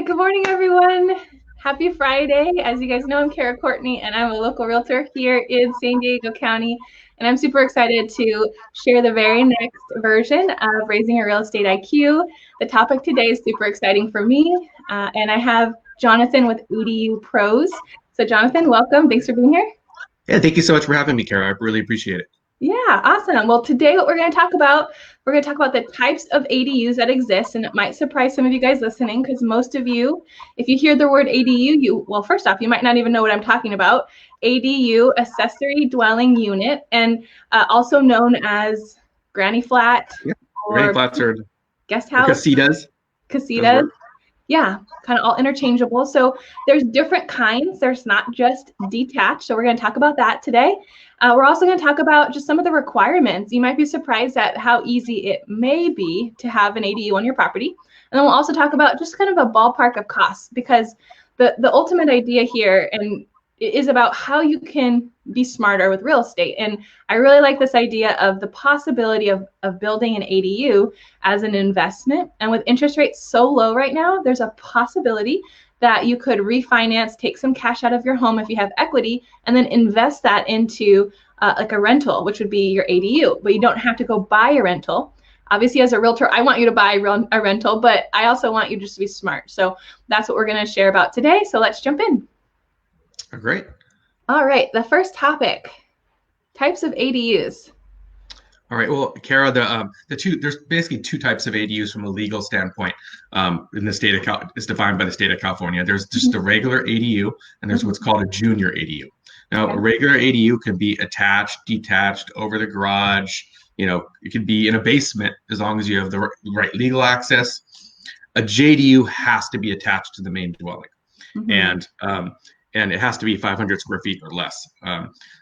right, good morning, everyone. Happy Friday. As you guys know, I'm Courtney, and I'm a local realtor here in San Diego County. And I'm super excited to share the very next version of Raising Your Real Estate IQ. The topic today is super exciting for me, and I have Jonathan with EDU Pros. So Jonathan, welcome. Thanks for being here. Yeah, thank you so much for having me, Kara. I really appreciate it. Yeah, awesome. Well, today what we're going to talk about the types of ADUs that exist, and it might surprise some of you guys listening because most of you, if you hear the word ADU, well, first off, you might not even know what I'm talking about. ADU, accessory dwelling unit, and also known as granny flat Granny or flats guest or house, casitas does casitas. work. Yeah, kind of all interchangeable. So there's different kinds. There's not just detached. So we're going to talk about that today. We're also going to talk about just some of the requirements. You might be surprised at how easy it may be to have an ADU on your property. And then we'll also talk about just kind of a ballpark of costs, because the ultimate idea here is about how you can be smarter with real estate. And I really like this idea of the possibility of building an ADU as an investment. And with interest rates so low right now, there's a possibility that you could refinance, take some cash out of your home if you have equity, and then invest that into like a rental, which would be your ADU. But you don't have to go buy a rental. Obviously, as a realtor, I want you to buy a rental, but I also want you just to be smart. So that's what we're going to share about today. So let's jump in. Oh, great. All right, the first topic, types of ADUs. All right. Well, Kara, there's basically two types of ADUs from a legal standpoint. In the state of it's defined by the state of California. There's just a regular ADU, and there's what's called a junior ADU. Now, a regular ADU can be attached, detached, over the garage. It could be in a basement as long as you have the right legal access. A JDU has to be attached to the main dwelling, and it has to be 500 square feet or less.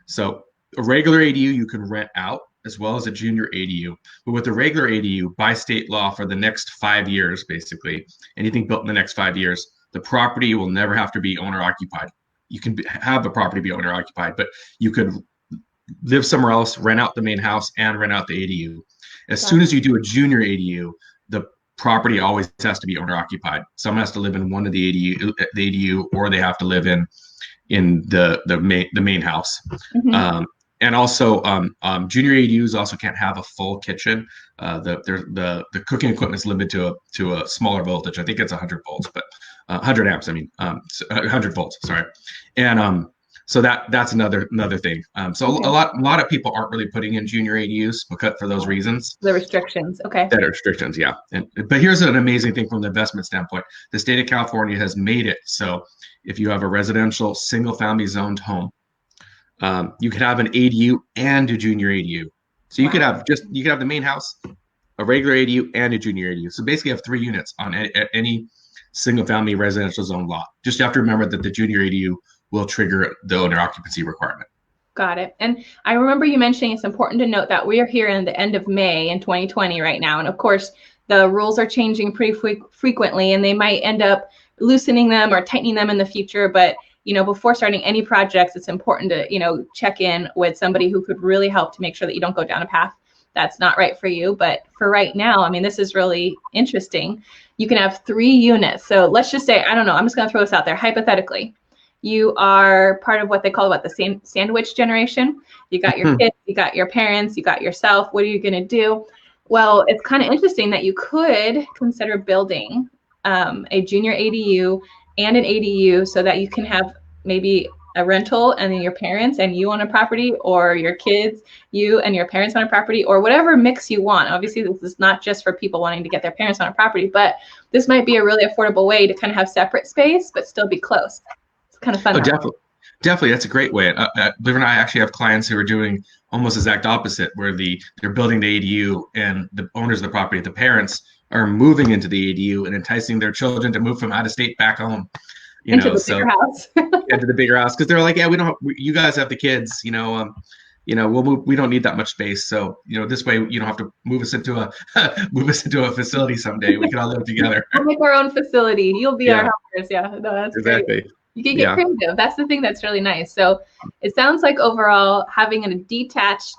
So a regular ADU you can rent out as well as a junior ADU. But with the regular ADU, by state law, for the next 5 years, basically, anything built in the next 5 years, the property will never have to be owner occupied. You can have the property be owner occupied, but you could live somewhere else, rent out the main house, and rent out the ADU. As soon as you do a junior ADU, the property always has to be owner occupied. Someone has to live in one of the ADU, or they have to live in the main house. And also, junior ADUs also can't have a full kitchen. The cooking equipment is limited to a smaller voltage. I think it's 100 volts, but 100 amps. 100 volts. Sorry, and so that's another thing. So a lot of people aren't really putting in junior ADUs for those reasons. The restrictions. Okay. That are restrictions, yeah. But here's an amazing thing from the investment standpoint. The state of California has made it so if you have a residential single-family zoned home, you could have an ADU and a junior ADU. So you could have the main house, a regular ADU, and a junior ADU. So basically, you have 3 units on any single-family residential zone lot. Just have to remember that the junior ADU will trigger the owner occupancy requirement. Got it. And I remember you mentioning it's important to note that we are here in the end of May in 2020 right now. And of course, the rules are changing pretty frequently, and they might end up loosening them or tightening them in the future. But before starting any projects, it's important to, check in with somebody who could really help to make sure that you don't go down a path that's not right for you. But for right now, this is really interesting. You can have 3 units. So let's just say, I don't know, I'm just going to throw this out there. Hypothetically, you are part of what they call the sandwich generation. You got your kids, you got your parents, you got yourself. What are you going to do? Well, it's kind of interesting that you could consider building a junior ADU and an ADU so that you can have maybe a rental and then your parents and you on a property, or your kids, you and your parents on a property, or whatever mix you want. Obviously, this is not just for people wanting to get their parents on a property, but this might be a really affordable way to kind of have separate space but still be close. It's kind of fun. Oh, definitely. That's a great way. Believe it or not, I actually have clients who are doing almost exact opposite, where they're building the ADU and the owners of the property, the parents, are moving into the ADU and enticing their children to move from out of state back home. Into the bigger house. Into the bigger house, because they're like, yeah, you guys have the kids, we'll move. We don't need that much space, so this way you don't have to move us into a facility someday. We can all live together. We'll make our own facility. You'll be our helpers. Yeah, no, that's exactly. Great. You can get creative. That's the thing that's really nice. So it sounds like overall having a detached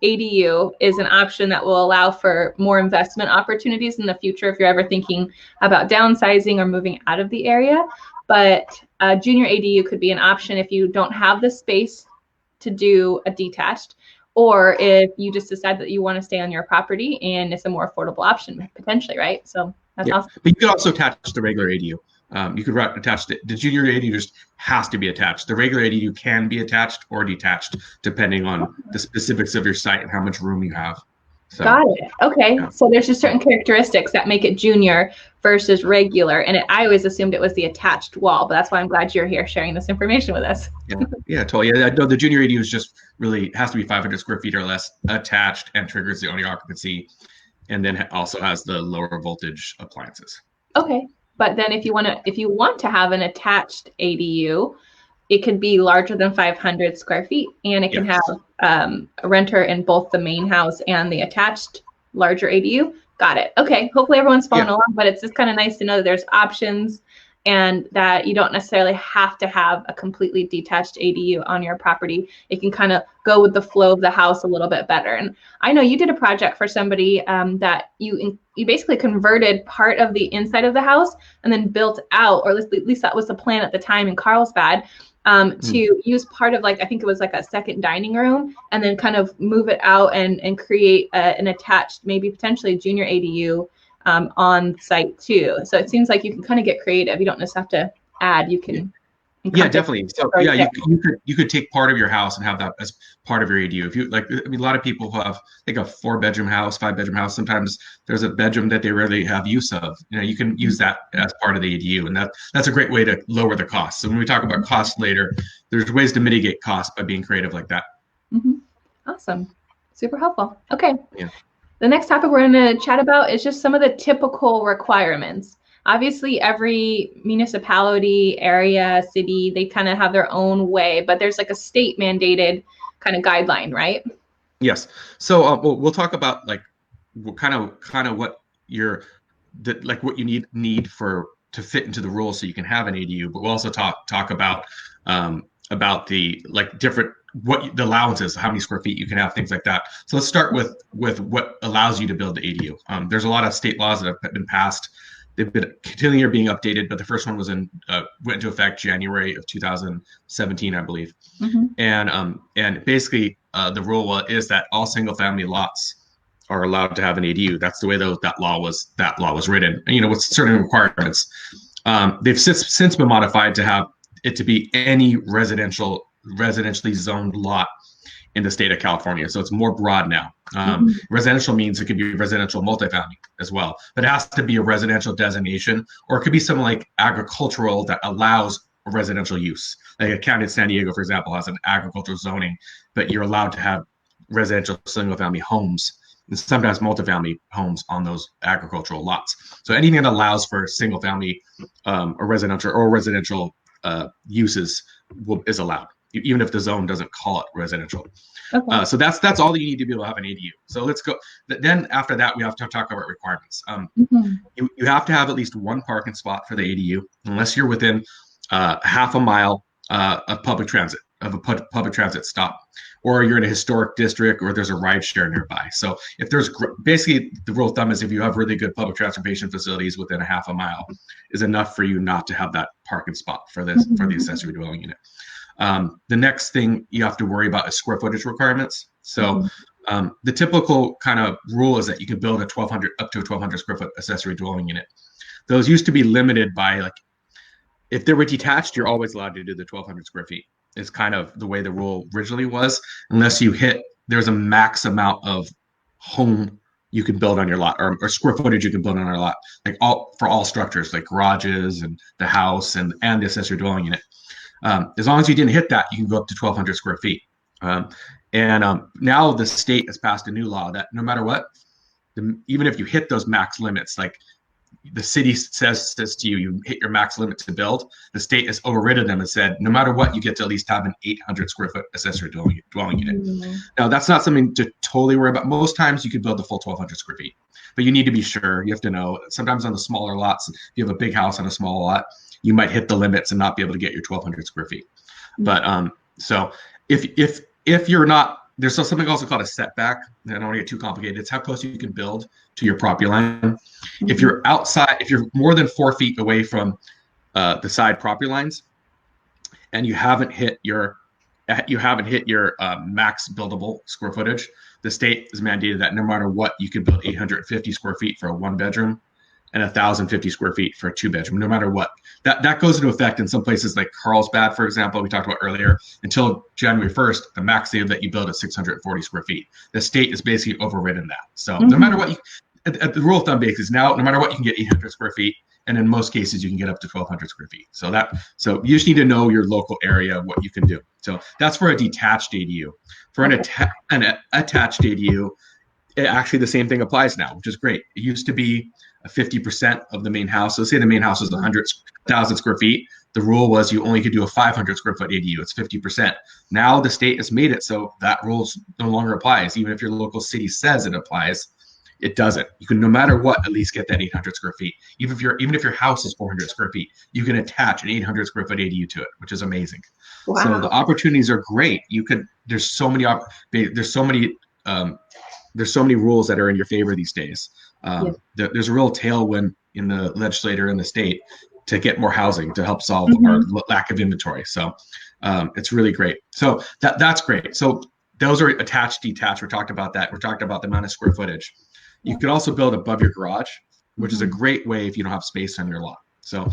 ADU is an option that will allow for more investment opportunities in the future if you're ever thinking about downsizing or moving out of the area. But a junior ADU could be an option if you don't have the space to do a detached, or if you just decide that you want to stay on your property and it's a more affordable option potentially, right? So that's awesome. But you could also attach the regular ADU. You could attach the junior ADU just has to be attached. The regular ADU can be attached or detached depending on the specifics of your site and how much room you have. So, got it. Okay. Yeah. So there's just certain characteristics that make it junior versus regular. And I always assumed it was the attached wall, but that's why I'm glad you're here sharing this information with us. Yeah, totally. Yeah, no, the junior ADU is just really has to be 500 square feet or less attached and triggers the only occupancy, and then also has the lower voltage appliances. Okay. But then if you want to have an attached ADU, it could be larger than 500 square feet, and it can have a renter in both the main house and the attached larger ADU. Got it. Okay. Hopefully everyone's following along, but it's just kind of nice to know that there's options and that you don't necessarily have to have a completely detached ADU on your property. It can kind of go with the flow of the house a little bit better. And I know you did a project for somebody that you basically converted part of the inside of the house and then built out, or at least that was the plan at the time in Carlsbad, to use part of, like, I think it was like a second dining room, and then kind of move it out and create an attached, maybe potentially junior ADU on site too. So it seems like you can kind of get creative. You don't just have to add. You can. Yeah, definitely. So yeah, you could take part of your house and have that as part of your ADU. If you like, I mean, a lot of people have like a 4-bedroom house, 5-bedroom house. Sometimes there's a bedroom that they rarely have use of. You know, you can use that as part of the ADU, and that's a great way to lower the cost. So when we talk about costs later, there's ways to mitigate costs by being creative like that. Awesome, super helpful. Okay. Yeah. The next topic we're going to chat about is just some of the typical requirements. Obviously, every municipality, area, city, they kind of have their own way, but there's like a state mandated kind of guideline, right? Yes. So we'll talk about like kind of what what you need for to fit into the rules so you can have an ADU, but we'll also talk about the like different the allowances, how many square feet you can have, things like that. So let's start with what allows you to build the ADU. There's a lot of state laws that have been passed. They've been continually being updated, but the first one was went into effect January of 2017, I believe. And basically the rule is that all single family lots are allowed to have an ADU. That's the way that law was written, and, with certain requirements. They've since been modified to have it to be any residentially zoned lot in the state of California. So it's more broad now. Residential means it could be residential multifamily as well, but it has to be a residential designation, or it could be something like agricultural that allows a residential use. Like a county in San Diego, for example, has an agricultural zoning, but you're allowed to have residential single family homes and sometimes multifamily homes on those agricultural lots. So anything that allows for single family or residential uses is allowed, even if the zone doesn't call it residential. Okay. So that's all that you need to be able to have an ADU. So let's go. Then after that, we have to talk about requirements. You have to have at least one parking spot for the ADU, unless you're within half a mile of a public transit stop, or you're in a historic district, or there's a ride share nearby. So if there's basically the rule of thumb is if you have really good public transportation facilities within a half a mile is enough for you not to have that parking spot for the accessory dwelling unit. The next thing you have to worry about is square footage requirements. So the typical kind of rule is that you can build up to a 1,200 square foot accessory dwelling unit. Those used to be limited by, like, if they were detached, you're always allowed to do the 1,200 square feet. Is kind of the way the rule originally was, unless there's a max amount of home you can build on your lot, or square footage you can build on your lot, like for all structures, like garages and the house and the accessory dwelling unit. As long as you didn't hit that, you can go up to 1,200 square feet. Now the state has passed a new law that no matter what, even if you hit those max limits, like the city says to you, you hit your max limit to build, the state has overridden them and said, no matter what, you get to at least have an 800 square foot accessory dwelling unit. Now, that's not something to totally worry about. Most times you could build the full 1,200 square feet, but you need to be sure. You have to know. Sometimes on the smaller lots, if you have a big house on a small lot, you might hit the limits and not be able to get your 1,200 square feet. But so if you're not there's something also called a setback. I don't want to get too complicated. It's how close you can build to your property line. If you're outside, if you're more than 4 feet away from the side property lines, and you haven't hit your max buildable square footage, the state has mandated that no matter what, you can build 850 square feet for a 1-bedroom and 1,050 square feet for a 2-bedroom, no matter what. That goes into effect in some places like Carlsbad, for example, we talked about earlier. Until January 1st, the max they let you build is 640 square feet. The state has basically overridden that. So no matter what, the rule of thumb basis now, no matter what, you can get 800 square feet. And in most cases, you can get up to 1,200 square feet. So you just need to know your local area, what you can do. So that's for a detached ADU. For an attached ADU, actually the same thing applies now, which is great. It used to be 50% of the main house. So say the main house was 100,000 square feet. The rule was you only could do a 500 square foot ADU. It's 50%. Now the state has made it so that rule no longer applies. Even if your local city says it applies, it doesn't. You can, no matter what, at least get that 800 square feet. Even if your house is 400 square feet, you can attach an 800 square foot ADU to it, which is amazing. Wow. So the opportunities are great. There's so many rules that are in your favor these days. There's a real tailwind in the legislature in the state to get more housing to help solve our lack of inventory. So it's really great. So that's great. So those are attached, detached. We talked about that. We talked about the amount of square footage. You could also build above your garage, which is a great way if you don't have space on your lot. So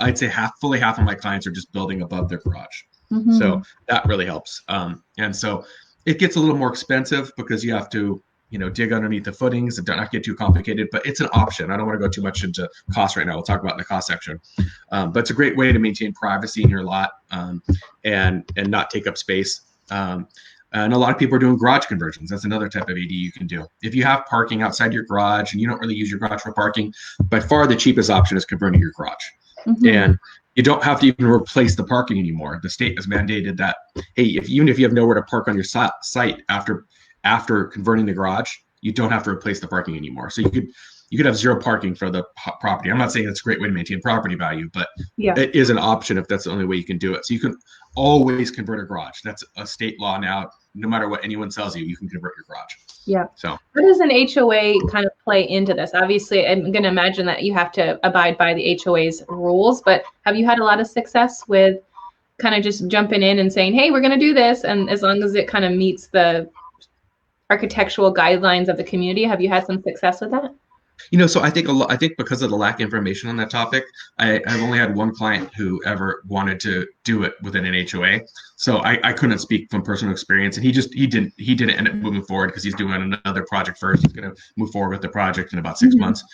I'd say fully half of my clients are just building above their garage. So that really helps. And so it gets a little more expensive because you have to, dig underneath the footings and don't get too complicated, but it's an option. I don't want to go too much into cost right now. We'll talk about in the cost section. But it's a great way to maintain privacy in your lot and not take up space. And a lot of people are doing garage conversions. That's another type of ADU you can do. If you have parking outside your garage and you don't really use your garage for parking, by far the cheapest option is converting your garage. And you don't have to even replace the parking anymore. The state has mandated that, hey, even if you have nowhere to park on your site after converting the garage, you don't have to replace the parking anymore. So you could have zero parking for the property. I'm not saying it's a great way to maintain property value, but it is an option if that's the only way you can do it. So you can always convert a garage. That's a state law now. No matter what anyone tells you, you can convert your garage. Yeah. So how does an HOA kind of play into this? Obviously, I'm going to imagine that you have to abide by the HOA's rules, but have you had a lot of success with kind of just jumping in and saying, hey, we're going to do this, and as long as it kind of meets the architectural guidelines of the community, have you had some success with that? So I think because of the lack of information on that topic, I've only had one client who ever wanted to do it within an HOA. So I couldn't speak from personal experience, and he didn't end up moving forward because he's doing another project first. He's going to move forward with the project in about 6 months.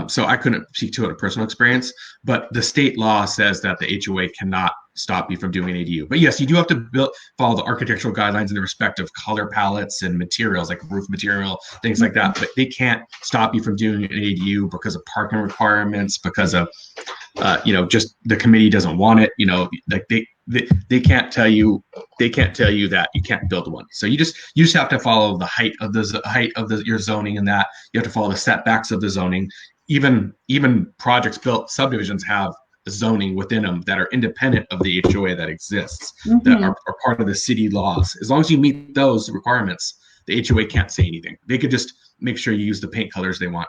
So I couldn't speak to it a personal experience, but the state law says that the HOA cannot stop you from doing an ADU. But yes, you do have to follow the architectural guidelines in the respective color palettes and materials, like roof material, things like that. But they can't stop you from doing an ADU because of parking requirements, because of just the committee doesn't want it. Like they can't tell you that you can't build one. So you just have to follow the height of your zoning, and that you have to follow the setbacks of the zoning. Even projects built subdivisions have zoning within them that are independent of the HOA that exists, that are part of the city laws. As long as you meet those requirements, the HOA can't say anything. They could just make sure you use the paint colors they want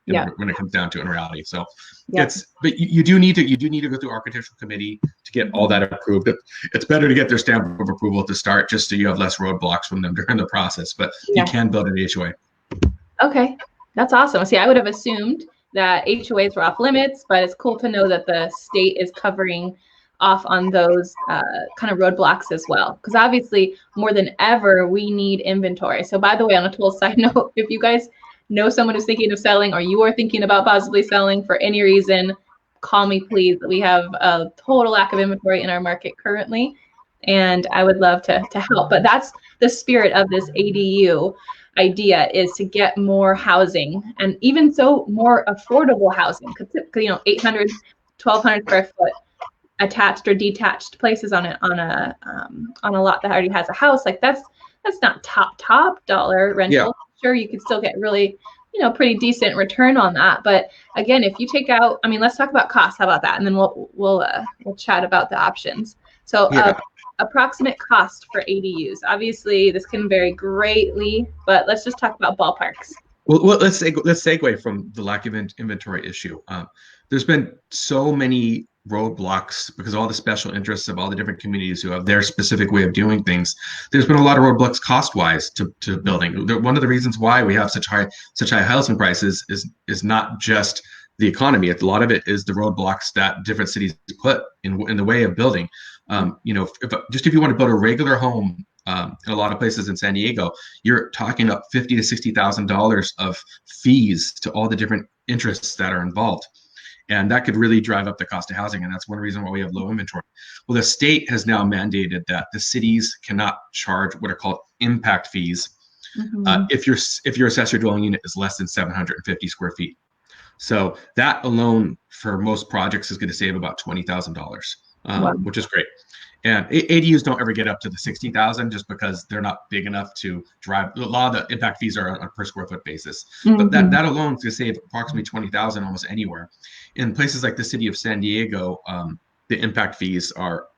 when it comes down to it in reality. So but you do need to go through architectural committee to get all that approved. It's better to get their stamp of approval to start, just so you have less roadblocks from them during the process, but you can build an HOA. Okay. That's awesome. See, I would have assumed that HOAs were off limits, but it's cool to know that the state is covering off on those kind of roadblocks as well. Because obviously, more than ever, we need inventory. So by the way, on a total side note, if you guys know someone who's thinking of selling, or you are thinking about possibly selling for any reason, call me, please. We have a total lack of inventory in our market currently, and I would love to help. But that's the spirit of this ADU idea, is to get more housing, and even so more affordable housing, because 800, 1,200 square foot attached or detached places on a lot that already has a house, like that's not top dollar rental. Sure, you could still get really pretty decent return on that, but again, if you take out, let's talk about costs. How about that? And then we'll chat about the options. So approximate cost for ADUs? Obviously, this can vary greatly, but let's just talk about ballparks. Well, let's segue from the lack of inventory issue. There's been so many roadblocks because of all the special interests of all the different communities who have their specific way of doing things. There's been a lot of roadblocks cost-wise to building. One of the reasons why we have such high housing prices is not just the economy. A lot of it is the roadblocks that different cities put in the way of building. If you want to build a regular home in a lot of places in San Diego, you're talking about $50,000 to $60,000 of fees to all the different interests that are involved. And that could really drive up the cost of housing. And that's one reason why we have low inventory. Well, the state has now mandated that the cities cannot charge what are called impact fees if your accessory dwelling unit is less than 750 square feet. So that alone for most projects is going to save about $20,000, which is great. And ADUs don't ever get up to the 60,000 just because they're not big enough to drive. A lot of the impact fees are on a per square foot basis, but that alone is going to save approximately 20,000 almost anywhere. In places like the city of San Diego, the impact fees are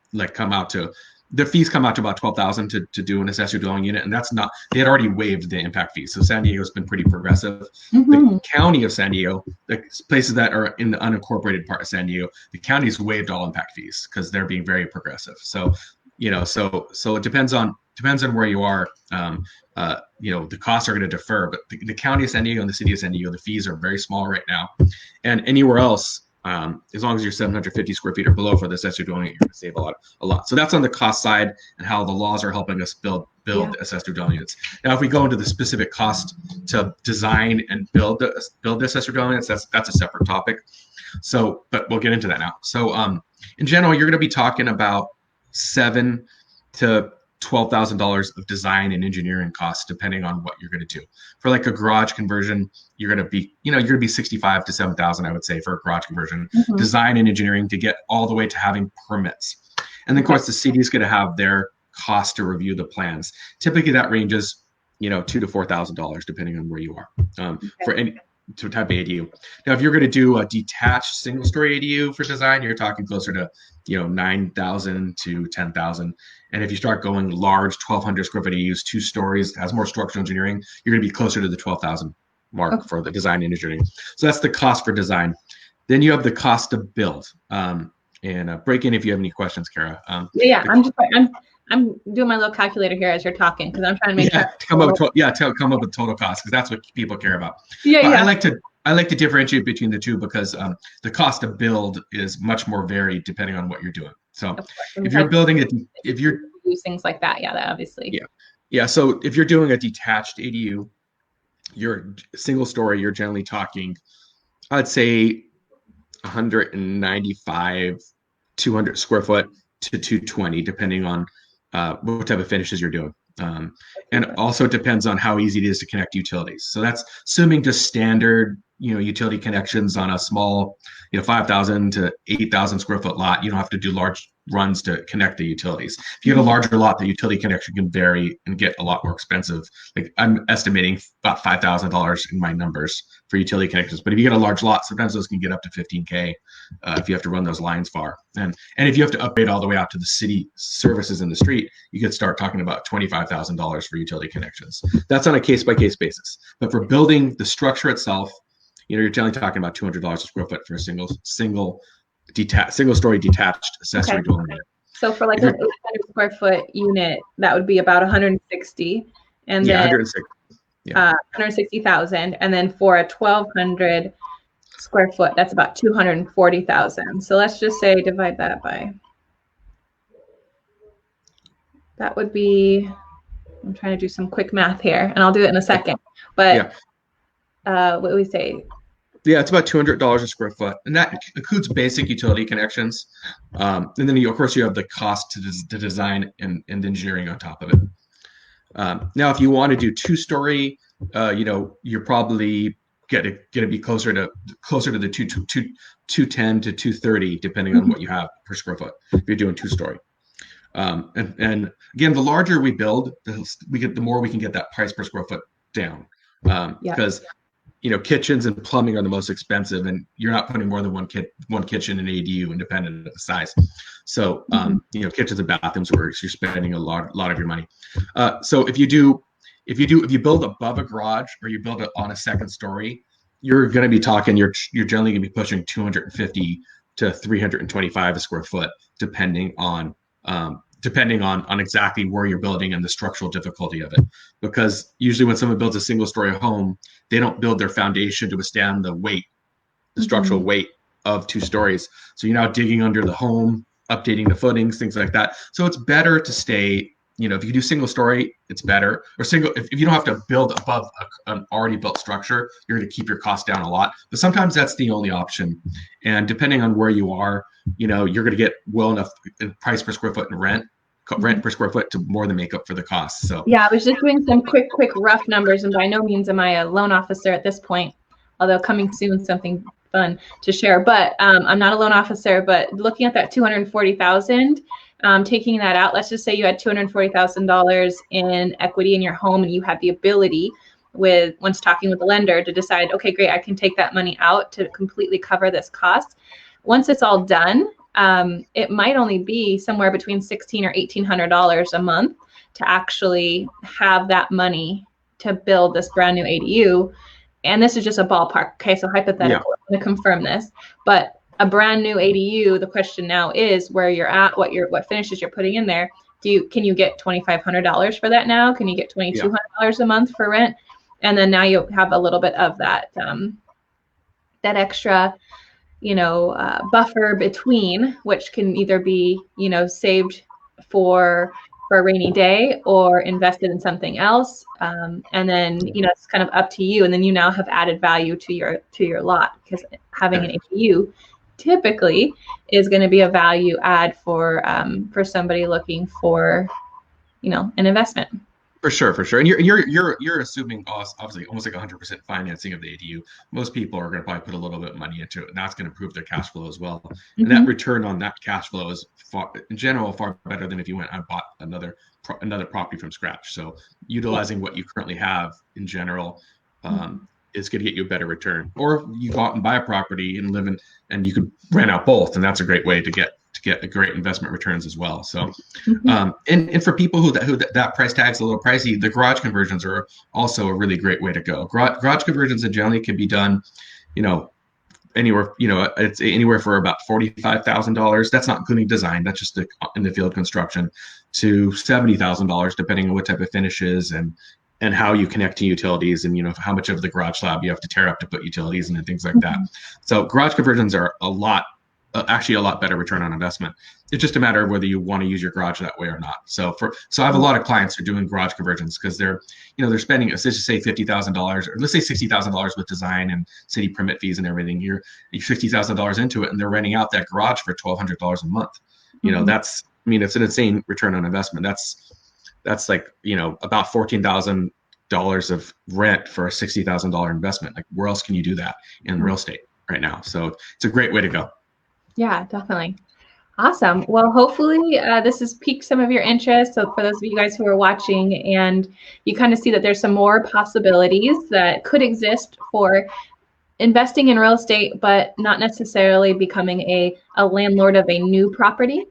the fees come out to about 12,000 to do an accessory dwelling unit, and that's not. They had already waived the impact fees, so San Diego's been pretty progressive. The county of San Diego, the places that are in the unincorporated part of San Diego, the county's waived all impact fees because they're being very progressive. So, so it depends on where you are. The costs are going to defer, but the county of San Diego and the city of San Diego, the fees are very small right now, and anywhere else. As long as you're 750 square feet or below for the accessory dwelling unit, you're going to save a lot. So that's on the cost side and how the laws are helping us build accessory dwelling units. Now, if we go into the specific cost to design and build the accessory dwelling units, that's a separate topic. So, but we'll get into that now. So, in general, you're going to be talking about $7,000 to $12,000 of design and engineering costs, depending on what you're going to do. For like a garage conversion, you're going to be 65 to 7,000, I would say, for a garage conversion. Design and engineering to get all the way to having permits, and then of course the city is going to have their cost to review the plans. Typically, that ranges, $2,000 to $4,000 depending on where you are for any type of ADU. Now, if you're going to do a detached single-story ADU for design, you're talking closer to 9,000 to 10,000. And if you start going large, 1,200 square foot ADUs, 2 stories, has more structural engineering, you're going to be closer to the 12,000 mark for the design and engineering. So that's the cost for design. Then you have the cost to build. And break in if you have any questions, Kara. I'm doing my little calculator here as you're talking because I'm trying to make sure. Come up with total cost because that's what people care about. I like to differentiate between the two because the cost to build is much more varied depending on what you're doing. So if you're building it, if you're use things like that, that obviously. Yeah. So if you're doing a detached ADU, you're single story, you're generally talking, I'd say 195, 200 square foot to 220, depending on what type of finishes you're doing. And also it depends on how easy it is to connect utilities. So that's assuming just standard, utility connections on a small, 5,000 to 8,000 square foot lot. You don't have to do large runs to connect the utilities. If you have a larger lot, the utility connection can vary and get a lot more expensive. Like I'm estimating about $5,000 in my numbers for utility connections. But if you get a large lot, sometimes those can get up to $15K if you have to run those lines far. And if you have to upgrade all the way out to the city services in the street, you could start talking about $25,000 for utility connections. That's on a case-by-case basis. But for building the structure itself, you're generally talking about $200 a square foot for a single story detached accessory dwelling unit. So for like an 800 square foot unit, that would be about 160, and then 160,000, and then for a 1,200 square foot, that's about 240,000. So let's just say divide that by. That would be. I'm trying to do some quick math here, and I'll do it in a second. But what do we say? Yeah, it's about $200 a square foot, and that includes basic utility connections. And then, of course, you have the cost to design and engineering on top of it. Now, if you want to do 2-story, you're probably going to be closer to the 210 to 230, depending on what you have per square foot. If you're doing 2-story, and again, the larger we build, the more we can get that price per square foot down, because kitchens and plumbing are the most expensive, and you're not putting more than one kitchen in ADU independent of the size. So, kitchens and bathrooms where you're spending a lot of your money. So if you build above a garage or you build it on a second story, you're going to be talking, you're generally going to be pushing 250 to 325 a square foot, depending on exactly where you're building and the structural difficulty of it. Because usually when someone builds a single story home, they don't build their foundation to withstand the structural weight of 2 stories. So you're now digging under the home, updating the footings, things like that. So it's better to stay, if you do single story, it's better. Or if you don't have to build above an already built structure, you're going to keep your cost down a lot. But sometimes that's the only option. And depending on where you are, you're going to get well enough in price per square foot and rent per square foot to more than make up for the cost. So yeah, I was just doing some quick rough numbers, and by no means am I a loan officer at this point, although coming soon something fun to share. But I'm not a loan officer, but looking at that 240,000, taking that out, let's just say you had $240,000 in equity in your home, and you had the ability, once talking with the lender, to decide, okay, great, I can take that money out to completely cover this cost. Once it's all done, it might only be somewhere between $1,600 or $1,800 a month to actually have that money to build this brand new ADU. And this is just a ballpark. Okay, so hypothetical, I'm gonna confirm this, but a brand new ADU, the question now is where you're at, what finishes you're putting in there. Can you get $2,500 for that now? Can you get $2,200 a month for rent? And then now you have a little bit of that extra, buffer between, which can either be, saved for a rainy day or invested in something else. And then, it's kind of up to you. And then you now have added value to your lot, because having an ADU typically is going to be a value add for somebody looking for, an investment. For sure. And you're assuming obviously almost like 100% financing of the ADU. Most people are going to probably put a little bit of money into it, and that's going to improve their cash flow as well. And that return on that cash flow is in general far better than if you went and bought another property from scratch. So utilizing what you currently have in general is going to get you a better return. Or you go out and buy a property and live in, and you could rent out both, and that's a great way to get a great investment returns as well. So, and for people who that price tag's a little pricey, the garage conversions are also a really great way to go. Garage conversions in generally can be done, anywhere, it's anywhere for about $45,000. That's not including design. That's just in the field construction, to $70,000, depending on what type of finishes and how you connect to utilities, and how much of the garage slab you have to tear up to put utilities in and things like that. So garage conversions are actually a lot better return on investment. It's just a matter of whether you want to use your garage that way or not. So I have a lot of clients who are doing garage conversions because they're spending, let's just say $50,000, or let's say $60,000 with design and city permit fees and everything. You're $60,000 into it, and they're renting out that garage for $1,200 a month. It's an insane return on investment. That's like, about $14,000 of rent for a $60,000 investment. Like, where else can you do that in real estate right now? So it's a great way to go. Yeah, definitely. Awesome. Well, hopefully this has piqued some of your interest. So for those of you guys who are watching, and you kind of see that there's some more possibilities that could exist for investing in real estate, but not necessarily becoming a landlord of a new property.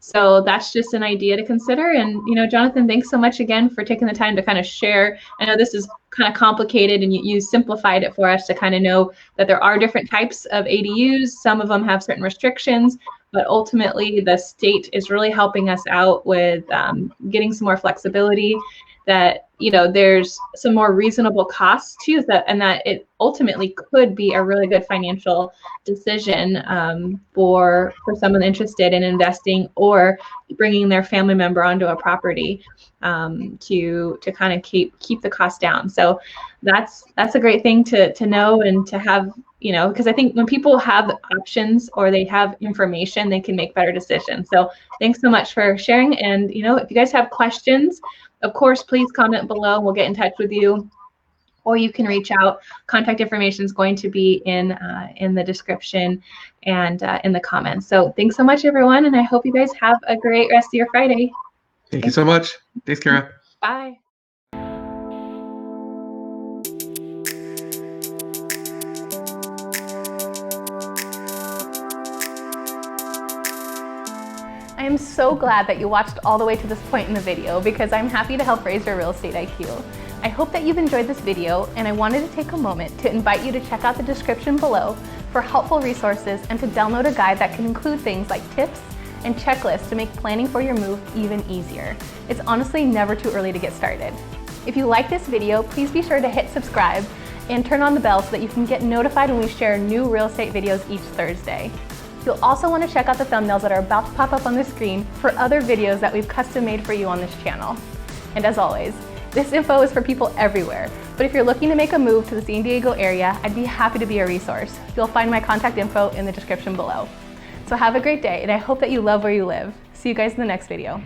So that's just an idea to consider. And, Jonathan, thanks so much again for taking the time to kind of share. I know this is kind of complicated, and you simplified it for us to kind of know that there are different types of ADUs. Some of them have certain restrictions, but ultimately the state is really helping us out with getting some more flexibility, that there's some more reasonable costs too, and that it ultimately could be a really good financial decision for someone interested in investing or bringing their family member onto a property to kind of keep the cost down. So that's a great thing to know and to have, because I think when people have options or they have information, they can make better decisions. So thanks so much for sharing. And if you guys have questions, of course, please comment below. We'll get in touch with you, or you can reach out. Contact information is going to be in the description and in the comments. So thanks so much, everyone, and I hope you guys have a great rest of your Friday. Thank you so much. Thanks, Kara. Bye. I am so glad that you watched all the way to this point in the video because I'm happy to help raise your real estate IQ. I hope that you've enjoyed this video, and I wanted to take a moment to invite you to check out the description below for helpful resources and to download a guide that can include things like tips and checklists to make planning for your move even easier. It's honestly never too early to get started. If you like this video, please be sure to hit subscribe and turn on the bell so that you can get notified when we share new real estate videos each Thursday. You'll also want to check out the thumbnails that are about to pop up on the screen for other videos that we've custom made for you on this channel. And as always, this info is for people everywhere, but if you're looking to make a move to the San Diego area, I'd be happy to be a resource. You'll find my contact info in the description below. So have a great day, and I hope that you love where you live. See you guys in the next video.